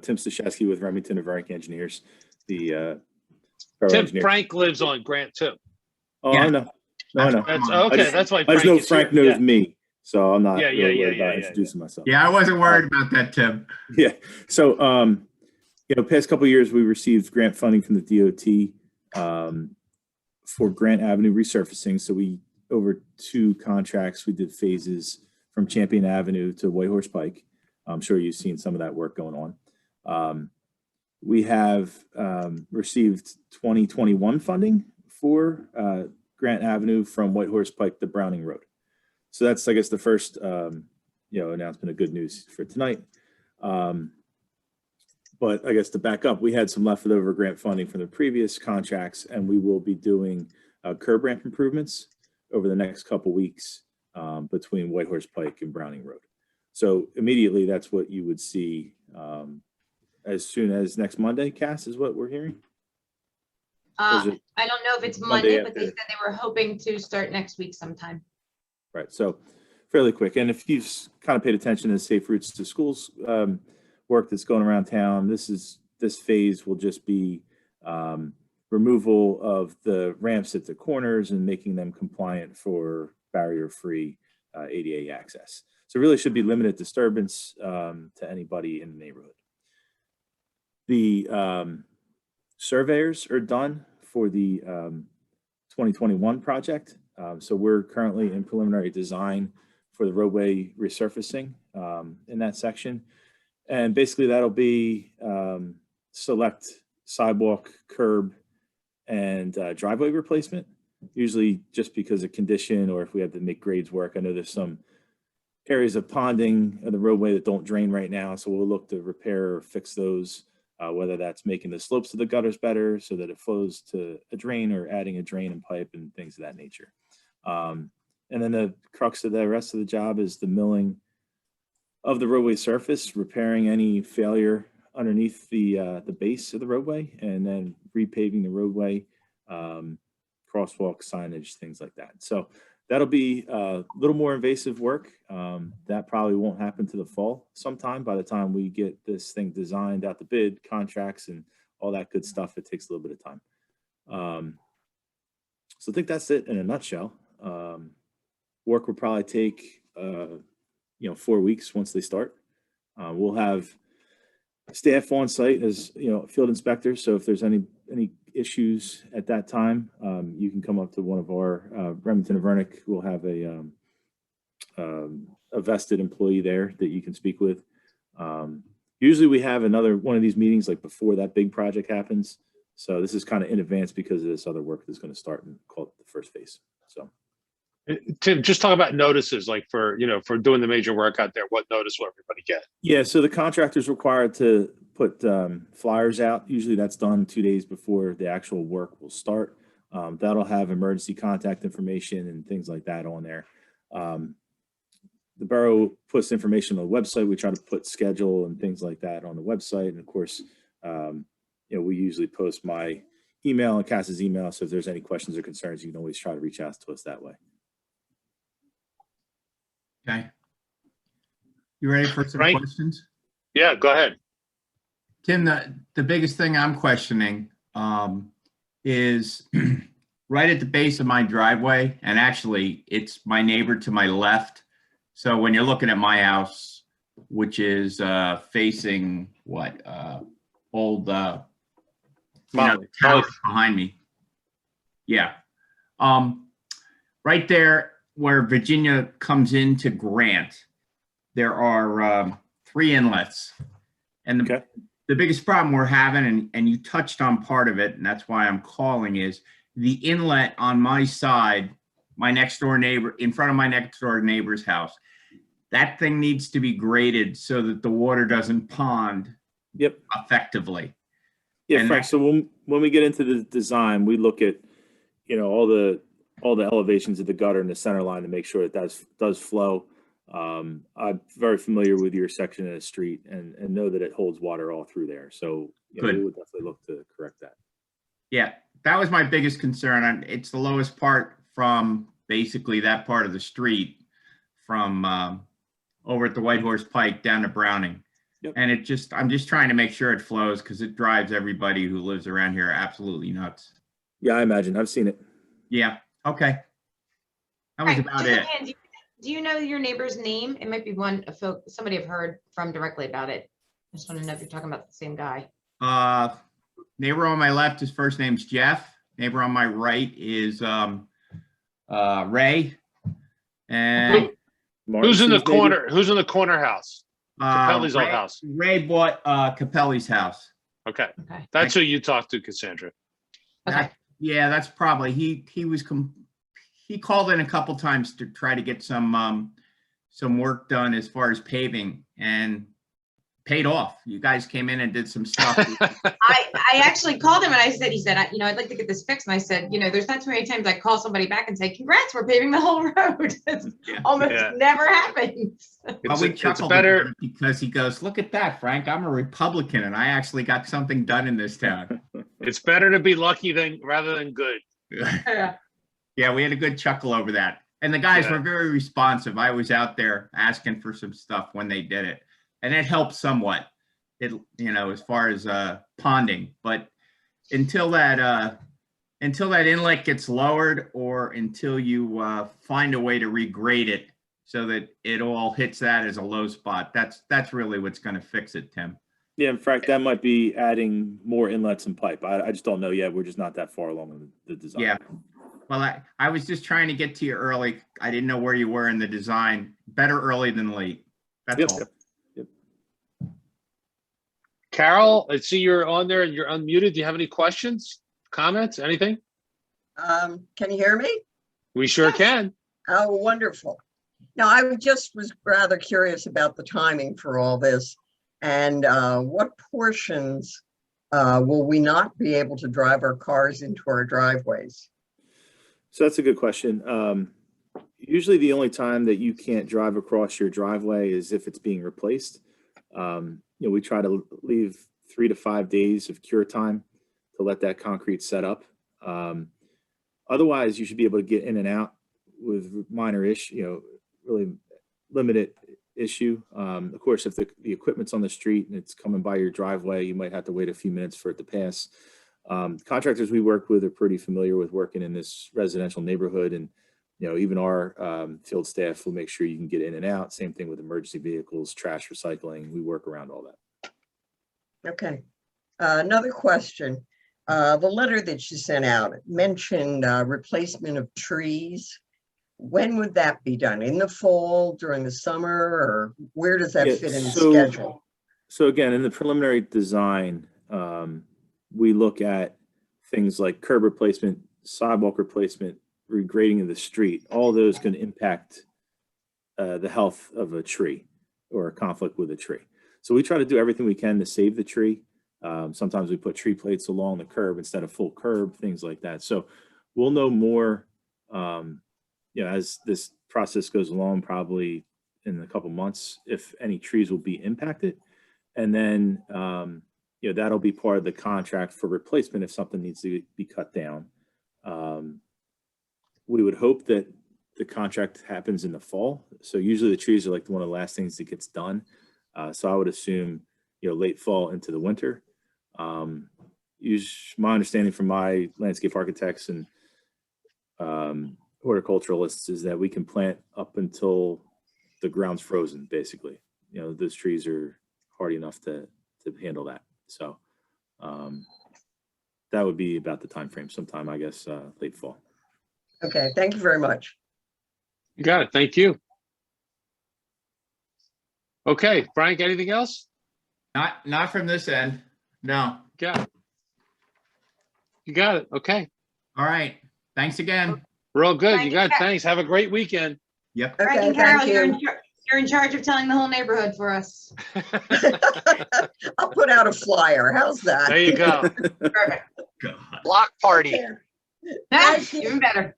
Tim Stashewski with Remington and Vernick Engineers. The Tim engineer. Frank lives on Grant too. Oh, Yeah. I know. No, I know. That's okay. That's why I just know is Frank here. knows me, so I'm not really worried about yeah. introducing myself. Yeah, I wasn't worried about that, Tim. Yeah. So, past couple of years, we received grant funding from the DOT for Grant Avenue resurfacing. So over 2 contracts, we did phases from Champion Avenue to Whitehorse Pike. I'm sure you've seen some of that work going on. We have received 2021 funding for Grant Avenue from Whitehorse Pike to Browning Road. So that's, I guess, the first announcement of good news for tonight. But I guess to back up, we had some leftover grant funding from the previous contracts, and we will be doing curb ramp improvements over the next couple weeks between Whitehorse Pike and Browning Road. So immediately, that's what you would see as soon as next Monday. Cass, is what we're hearing. I don't know if it's Monday, but they said they were hoping to start next week sometime. Right. So fairly quick. And if you've kind of paid attention to Safe Routes to Schools work that's going around town, this phase will just be removal of the ramps at the corners and making them compliant for barrier-free ADA access. So really should be limited disturbance to anybody in the neighborhood. The surveyors are done for the 2021 project. So we're currently in preliminary design for the roadway resurfacing in that section. And basically that'll be select sidewalk, curb, and driveway replacement, usually just because of condition or if we have to make grades work. I know there's some areas of ponding of the roadway that don't drain right now. So we'll look to repair or fix those, whether that's making the slopes of the gutters better so that it flows to a drain or adding a drain and pipe and things of that nature. And then the crux of the rest of the job is the milling of the roadway surface, repairing any failure underneath the base of the roadway, and then repaving the roadway, crosswalk signage, things like that. So that'll be a little more invasive work. That probably won't happen to the fall sometime. By the time we get this thing designed out the bid, contracts, and all that good stuff, it takes a little bit of time. So I think that's it in a nutshell. Work will probably take 4 weeks once they start. We'll have staff on site as field inspectors. So if there's any issues at that time, you can come up to one of our Remington and Vernick. We'll have a vested employee there that you can speak with. Usually we have another one of these meetings like before that big project happens. So this is kind of in advance because of this other work that's going to start and call it the first phase. So. Tim, just talk about notices, like for doing the major work out there. What notice will everybody get? Yeah, so the contractor's required to put flyers out. Usually that's done 2 days before the actual work will start. That'll have emergency contact information and things like that on there. The borough puts information on the website. We try to put schedule and things like that on the website. And of course, we usually post my email and Cass's email. So if there's any questions or concerns, you can always try to reach out to us that way. Okay. You ready for some questions? Yeah, go ahead. Tim, the biggest thing I'm questioning is right at the base of my driveway, and actually it's my neighbor to my left. So when you're looking at my house, which is facing what? Old tower behind me. Yeah. Right there where Virginia comes into Grant, there are 3 inlets. And the biggest problem we're having, and you touched on part of it, and that's why I'm calling, is the inlet on my side, my next door neighbor, in front of my next door neighbor's house. That thing needs to be graded so that the water doesn't pond effectively. Yeah, and Frank, so when we get into the design, we look at, all the elevations of the gutter and the center line to make sure that does flow. I'm very familiar with your section of the street and know that it holds water all through there. So we would definitely look to correct that. Yeah, that was my biggest concern. It's the lowest part from basically that part of the street from over at the Whitehorse Pike down to Browning. Yep. And I'm just trying to make sure it flows because it drives everybody who lives around here absolutely nuts. Yeah, I imagine. I've seen it. Yeah. Okay. That was Right, about just it. offhand, do you know your neighbor's name? It might be one somebody I've heard from directly about it. I just want to know if you're talking about the same guy. Neighbor on my left, his first name's Jeff. Neighbor on my right is Ray. And Who's in the Martinson's maybe? corner? Who's in the corner house? Capelli's old house. Ray bought Capelli's house. Okay. Okay. That's who you talked to, Cassandra. Okay. Yeah, that's probably he called in a couple times to try to get some work done as far as paving, and paid off. You guys came in and did some stuff. I actually called him and I said, I'd like to get this fixed. And I said, there's not too many times I call somebody back and say, congrats, we're paving the whole road. It's almost never happens. Well, we chuckled better because he goes, look at that, Frank, I'm a Republican and I actually got something done in this town. It's better to be lucky rather than good. Yeah, we had a good chuckle over that. And the guys were very responsive. I was out there asking for some stuff when they did it. And it helped somewhat, as far as ponding. But until that inlet gets lowered, or until you find a way to regrade it so that it all hits that as a low spot, that's really what's going to fix it, Tim. Yeah, in fact, that might be adding more inlets and pipe. I just don't know yet. We're just not that far along in the design. Yeah. Well, I was just trying to get to you early. I didn't know where you were in the design. Better early than late. That's all. Yep. Carol, I see you're on there and you're unmuted. Do you have any questions, comments, anything? Can you hear me? We sure can. Oh, wonderful. Now, I just was rather curious about the timing for all this, and what portions will we not be able to drive our cars into our driveways? So that's a good question. Usually the only time that you can't drive across your driveway is if it's being replaced. We try to leave 3 to 5 days of cure time to let that concrete set up. Otherwise, you should be able to get in and out with minor issue, really limited issue. Of course, if the equipment's on the street and it's coming by your driveway, you might have to wait a few minutes for it to pass. Contractors we work with are pretty familiar with working in this residential neighborhood, and even our field staff will make sure you can get in and out. Same thing with emergency vehicles, trash recycling. We work around all that. Okay. Another question. The letter that you sent out mentioned replacement of trees. When would that be done? In the fall, during the summer, or where does that fit in the schedule? So again, in the preliminary design, we look at things like curb replacement, sidewalk replacement, regrading of the street. All those can impact the health of a tree or a conflict with a tree. So we try to do everything we can to save the tree. Sometimes we put tree plates along the curb instead of full curb, things like that. So we'll know more as this process goes along, probably in a couple months, if any trees will be impacted. And then that'll be part of the contract for replacement if something needs to be cut down. We would hope that the contract happens in the fall. So usually the trees are like one of the last things that gets done. So I would assume, late fall into the winter. My understanding from my landscape architects and horticulturalists is that we can plant up until the ground's frozen, basically. Those trees are hardy enough to handle that. So that would be about the time frame, sometime, I guess, late fall. Okay, thank you very much. You got it. Thank you. Okay, Frank, anything else? Not from this end. No. Got it. You got it. Okay. All right. Thanks again. Real good. Thank You you, got it. Carol. Thanks. Have a great weekend. Yep. Frank Okay, and Carol, thank you. you're in charge of telling the whole neighborhood for us. I'll put out a flyer. How's that? There you go. Perfect. God. Block party. Okay. Ah, even better.